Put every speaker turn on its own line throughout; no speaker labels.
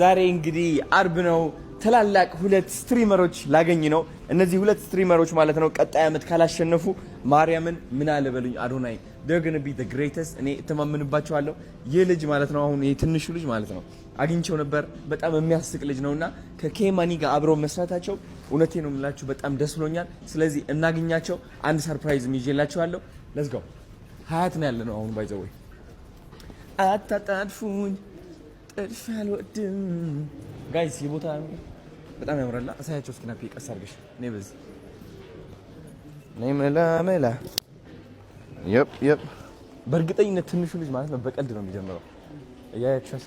ዛሬ እንግዲህ አርብ ነው። ትላልቅ ሁለት ስትሪመሮች ላገኝ ነው። እነዚህ ሁለት ስትሪመሮች ማለት ነው ቀጣይ አመት ካላሸነፉ ማርያምን ምን አለ በሉኝ አዶናይ they're going to be the greatest እኔ እተማመንባቸዋለሁ። ይህ ልጅ ማለት ነው አሁን ይሄ ትንሹ ልጅ ማለት ነው አግኝቼው ነበር። በጣም የሚያስቅ ልጅ ነውና ከኬማኒ ጋር አብረው መስራታቸው እውነቴ ነው የምላችሁ በጣም ደስ ብሎኛል። ስለዚህ እናገኛቸው። አንድ ሰርፕራይዝ ይዤላችኋለሁ። let's go ሀያት ነው ያለነው አሁን ባይ ዘ ወይ አታጣድፉኝ ጥልፍ አልወድም ጋይስ የቦታ በጣም ያምራል። አሳያቸው እስኪ ናፒ ቀስ አድርገሽ ነይ በዚህ ነይ መላ የፕ በእርግጠኝነት ትንሹ ልጅ ማለት ነው በቀልድ ነው የሚጀምረው። እያያችሁ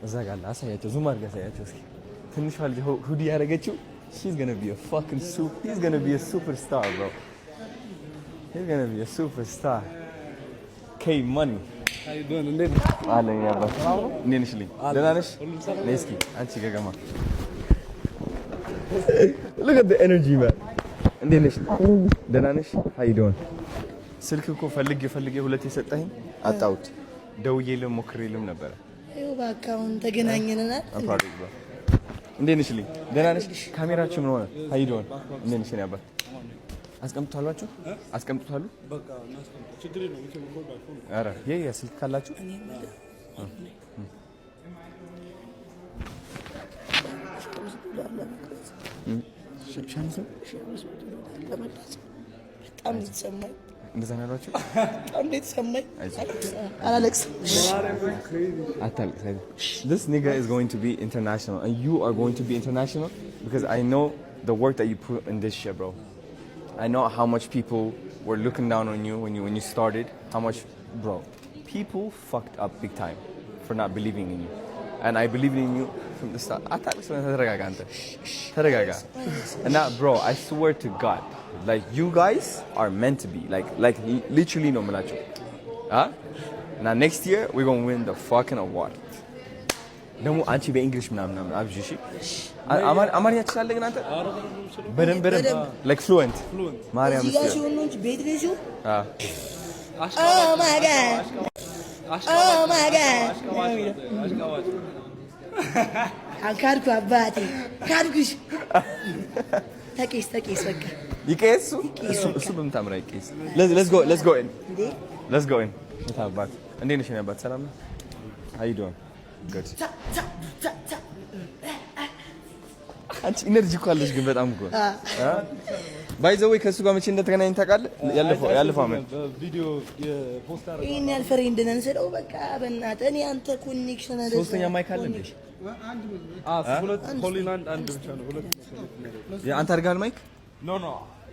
እዛ ጋር አሳያቸው ዙም አድርገሽ አሳያቸው እስኪ ትንሿ ልጅ ሁዲ ያደረገችው she's going to be a fucking he's going to be a superstar bro. He's going to be a superstar. K money አለኝ ያባሽ እንዴት ነሽ? ደህና ነሽ? ነይ እስኪ አንቺ ገገማ look at the energy man እንዴት ነሽ? ደህና ነሽ? how you doing? ስልክ እኮ ፈልጌ ሁለት የሰጠኸኝ አጣሁት። ደውዬልም ሞክሬልም ነበር።
ይኸው ባካውን ተገናኘንና
እንዴት ነሽ? ደህና ነሽ? ካሜራችሁ ምን ሆነ? how you doing? እንዴት ነሽ? ያባ አስቀምጡታላችሁ? አስቀምጡታሉ? በቃ እናስቀምጡ። ችግር የለውም። ኧረ ይሄ ስልክ ካላችሁ
በጣም የተሰማኝ
እንደዛ ነው ያሏችሁ?
በጣም የተሰማኝ አላለቅስም።
አታልቅስ። This nigga is going to be international and you are going to be international because I know the work that you put in this shit, bro. I know how much people were looking down on you when you started. How much, bro? People fucked up big time for not believing in you, and I believed in you from the start. And now, bro, I swear to God, like you guys are meant to be, like literally no malacho. Huh? Now next year we're gonna win the fucking award. ደግሞ አንቺ በእንግሊሽ ምናምን አብጂሽ አማርኛ ትችላለህ ግን አንተ በደንብ like fluent ማርያም
እዚህ ጋር ሲሆን ነው እንጂ ቤት ላይ ሲሆን oh my god አካርኩ አባቴ ካርኩሽ ተቄስ በቃ
ይቄሱ እሱ በምታምራ ይቄስ let's go in ታባት እንዴት ነሽ ያባት ሰላም ነው how you doing good አንቺ ኢነርጂ እኮ አለሽ ግን በጣም እኮ ባይ ዘ ወይ ከሱ ጋር መቼ እንደተገናኘን ታውቃለህ? ያለፈው አመት ቪዲዮ የፖስት አደረገ ይሄን
ያልፈሬንድ ነን ስለው በቃ በእናትህ እኔ አንተ ኮኔክሽን አለ
ሶስተኛ ማይክ አለ እንዴ?
ሁለት ሆሊላንድ አንድ ብቻ ነው ሁለት
አንተ አድርጋል ማይክ
no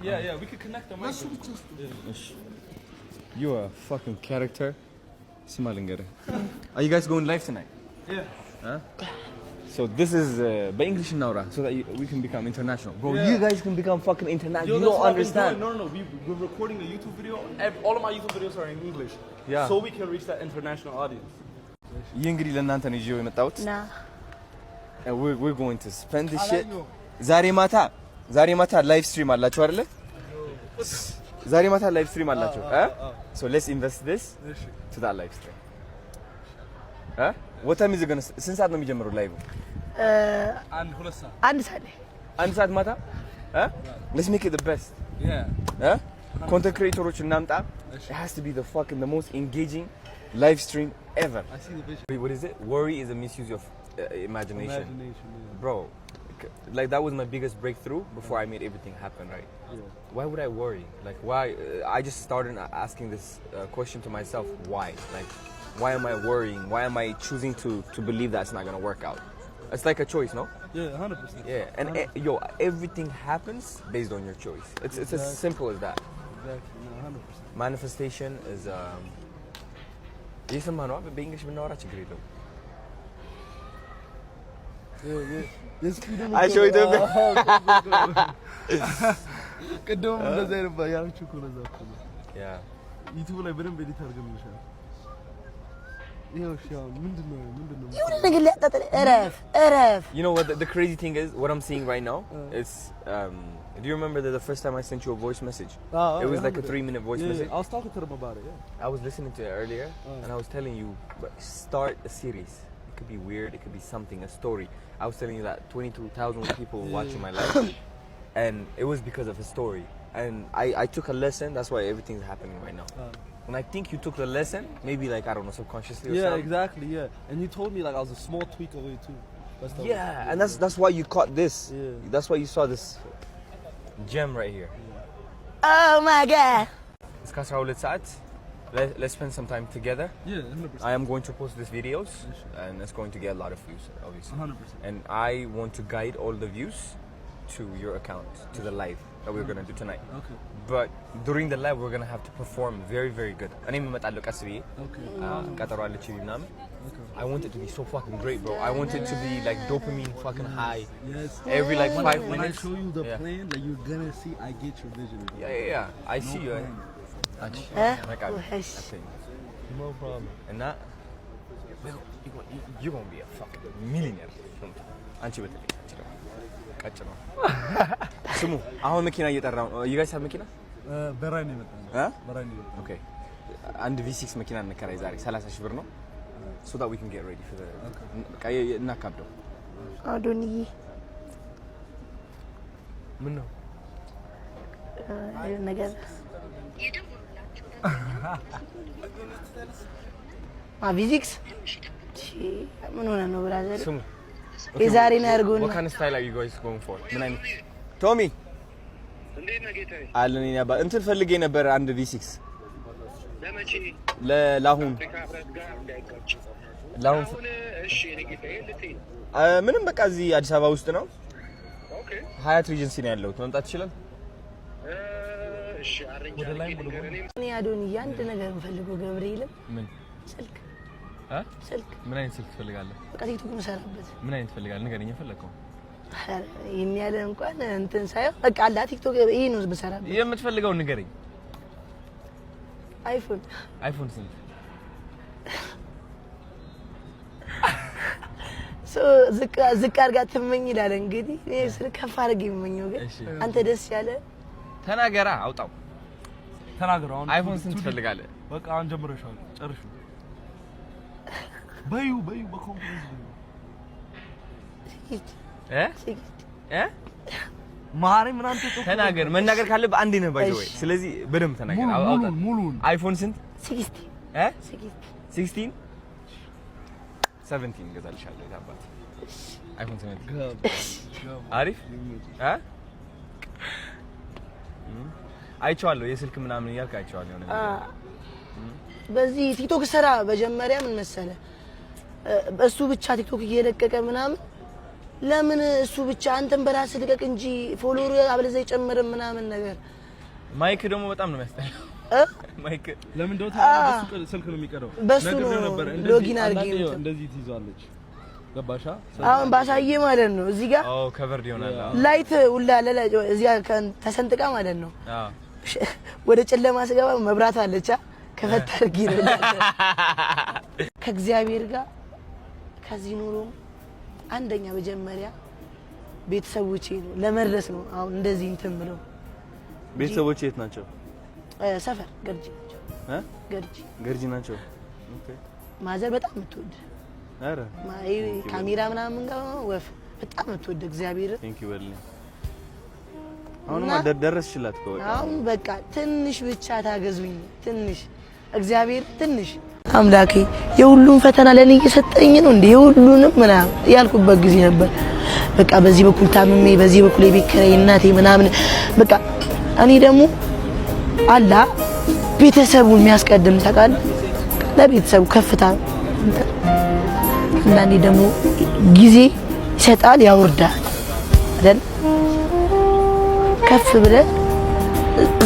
yeah we could connect the mic
you are a fucking character small ngare are you guys going live tonight?
Yeah.
So this is by English now so that we can become international. Bro, you guys can become fucking international. You don't understand.
No. We're recording a YouTube video. All of my YouTube videos are in English.
Yeah.
So we can reach that international audience.
ይህ እንግዲህ ለእናንተ ነው ይዤው የመጣሁት and we're going to spend this shit. ዛሬ ማታ ላይቭ ስትሪም አላችሁ አይደለ? ዛሬ ማታ ላይቭ ስትሪም አላችሁ so let's invest this to that live stream. what time is it going to ስንት ሰዓት ነው የሚጀምረው ላይቭ? አንድ ሰዓት ማታ let's make it the best. content creators እናምጣ. it has to be the most engaging live stream ever.
I see the vision.
Wait, what is it? Worry is a misuse of imagination.
Yeah.
Bro, like that was my biggest breakthrough before I made everything happen, right?
Yeah.
Why would I worry? Like why I just started asking this question to myself, why? Like why am I worrying? Why am I choosing to believe that's not going to work out? It's like a choice, no?
Yeah, 100%.
Yeah, and everything happens based on your choice. It's exactly. As simple as that.
Exactly. No, 100%.
Manifestation is የሰማ ነው በእንግሊሽ ብናወራ ችግር የለውም። አይሾ ኢትዮጵያ
ቅድም እንደዛ ይረባ ያልኩ እኮ ነው ዛኩ
ያ
ዩቲዩብ ላይ በደንብ ኤዲት አድርገን እንሻል ይሄው ሻው ምንድነው
ይሁን ነገር ሊያጣጣል እረፍ
You know what the crazy thing is what I'm seeing right now is do you remember the first time I sent you a voice message? It was like a 3-minute voice message.
I was talking to them about it. Yeah.
I was listening to it earlier and I was telling you start a series. could be weird, it could be something, a story. I was telling you that 22,000 people watching my live, and it was because of a story. And I took a lesson. That's why everything's happening right now. When I think you took the lesson, maybe like I don't know, subconsciously or something.
Yeah, exactly. Yeah, and you told me like I was a small tweak away too.
Yeah, and that's why you caught this.
Yeah.
That's why you saw this gem right here.
Oh my god.
It's Kasra Saat. Let's spend some time together.
Yeah, 100%.
I am going to post these videos, and it's going to get a lot of views, obviously.
100%.
And I want to guide all the views to your account, to the live that we're gonna do tonight.
Okay.
But during the live, we're gonna have to perform very, very good.
Okay.
I want it to be so fucking great, bro. I want it to be like dopamine fucking high.
Yes.
Every like 5 minutes.
When I show you the plan, like you're gonna see, I get your vision.
Yeah. I see you. No problem. And that, you're gonna be a fucking millionaire. አንቺ በተለይ ቀጭ ነው። ስሙ አሁን መኪና እየጠራው ነው። You guys have መኪና?
በራይ ነው የመጣው። በራይ ነው የመጣው።
Okay. አንድ V6 መኪና እንከራይ ዛሬ 30,000 ብር ነው. So that we can get ready for the እናካብደው።
አዶንዬ
ምን ነው?
ነገር ቪዚክስ ምን ሆነ ነው ብራዘር?
ስሙ
የዛሬ ነው ያርጉና
What kind of style are you guys going for? ምን አይነት ቶሚ እንዴት ነው ጌታዬ? አለን እኔ አባ እንትን ፈልጌ ነበር አንድ V6 ለመቼ ለላሁን እሺ እኔ ጌታዬ ልትይ ምንም በቃ እዚህ አዲስ አበባ ውስጥ ነው። ኦኬ ሀያት ሪጀንሲ ነው ያለው። መምጣት ይችላል? እሺ አረኛ
እኔ አዶንዬ አንድ ነገር እንፈልገው ገብርኤልም
ምን
ስልክ ስልክ
ምን አይነት ስልክ ትፈልጋለህ?
በቃ ቲክቶክ መሰራበት
ምን አይነት ትፈልጋለህ? ንገረኝ። የፈለከው
ይሄን ያለ እንኳን እንትን ሳይሆን በቃ አላ ቲክቶክ ይሄ ነው መሰራበት።
የምትፈልገው ንገረኝ። አይፎን ስንት?
ዝቅ አድርጋ ትመኝ ይላል እንግዲህ እኔ ስልክ ከፍ አድርጌ የምመኘው ግን አንተ ደስ ያለ
ተናገራ አውጣው።
ተናገረው። አሁን
አይፎን ስንት ትፈልጋለህ?
በቃ አሁን ጀምረሻል። ጨርሹ። በዩ በኮንፈረንስ ማሪ ምን አንተ
ተናገር። መናገር ካለ በአንዴ ነው ባይዘው። ስለዚህ በደንብ ተናገር። አውጣው።
ሙሉን
አይፎን ስንት?
16
17 ገዛልሻለሁ። ታባት አይፎን 17 አሪፍ አይቼዋለሁ። የስልክ ምናምን እያልክ አይቼዋለሁ ነው።
በዚህ ቲክቶክ ሰራ መጀመሪያ ምን መሰለ እሱ ብቻ ቲክቶክ እየለቀቀ ምናምን ለምን እሱ ብቻ አንተን በራስ ልቀቅ እንጂ ፎሎወር አብለዘ ይጨምር ምናምን ነገር።
ማይክ ደግሞ በጣም ነው የሚያስጠላው። ማይክ
ለምን እንደው ታዲያ በሱ ስልክ ነው የሚቀረው?
ነገር ነበር
ሎጊን አድርጌ እንደዚህ ትይዛለች። ገባሻ?
አሁን ባሳየ ማለት ነው እዚህ ጋር
ከቨርድ ይሆናል።
ላይት ሁላ እዚህ ጋር ተሰንጥቃ ማለት ነው። ወደ ጨለማ ስገባ መብራት አለቻ ከፈት አድርጊ ነው ከእግዚአብሔር ጋር ከዚህ ኑሮ አንደኛ መጀመሪያ ቤተሰቦቼ ነው ለመድረስ ነው። አሁን እንደዚህ እንትን ብለው
ቤተሰቦቼ የት ናቸው?
ሰፈር ገርጂ ናቸው። ገርጂ
ናቸው። ኦኬ
ማዘር በጣም የምትወድ
አረ
ካሜራ ምናምን ጋር ወፍ በጣም የምትወድ እግዚአብሔር
ቴንክ ዩ ዌል አሁንማ ደረስሽላት እኮ
አሁን በቃ ትንሽ ብቻ ታገዙኝ። ትንሽ እግዚአብሔር ትንሽ አምላኬ የሁሉም ፈተና ለኔ እየሰጠኝ ነው እንዴ የሁሉንም ምናምን ያልኩበት ጊዜ ነበር። በቃ በዚህ በኩል ታምሜ በዚህ በኩል የቤት ኪራይ እናቴ ምናምን በቃ እኔ ደግሞ አላ ቤተሰቡን የሚያስቀድም ታውቃለህ። ለቤተሰቡ ከፍታ እና እኔ ደግሞ ጊዜ ይሰጣል ያወርዳል አይደል? ከፍ ብለህ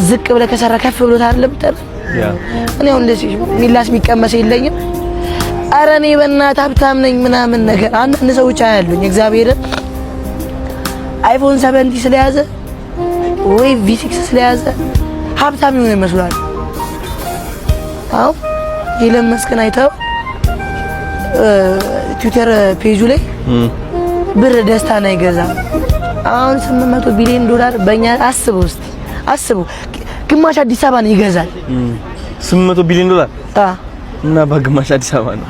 ዝቅ ብለህ ከሰራ ከፍ ብሎ አይደለም ተር እኔ አሁን እንደዚህ ሚላስ የሚቀመስ የለኝም። አረ እኔ በእናትህ ሀብታም ነኝ ምናምን ነገር አንዳንድ ሰዎች አያሉኝ እግዚአብሔር አይፎን 70 ስለያዘ ወይ V6 ስለያዘ ሀብታም ይሆን ይመስላል። አው ኢለን መስከን አይተው ትዊተር ፔጁ ላይ ብር ደስታን አይገዛም። አሁን 800 ቢሊዮን ዶላር በእኛ አስቡ ግማሽ አዲስ አበባ ነው ይገዛል።
800 ቢሊዮን ዶላር እና በግማሽ አዲስ አበባ ነው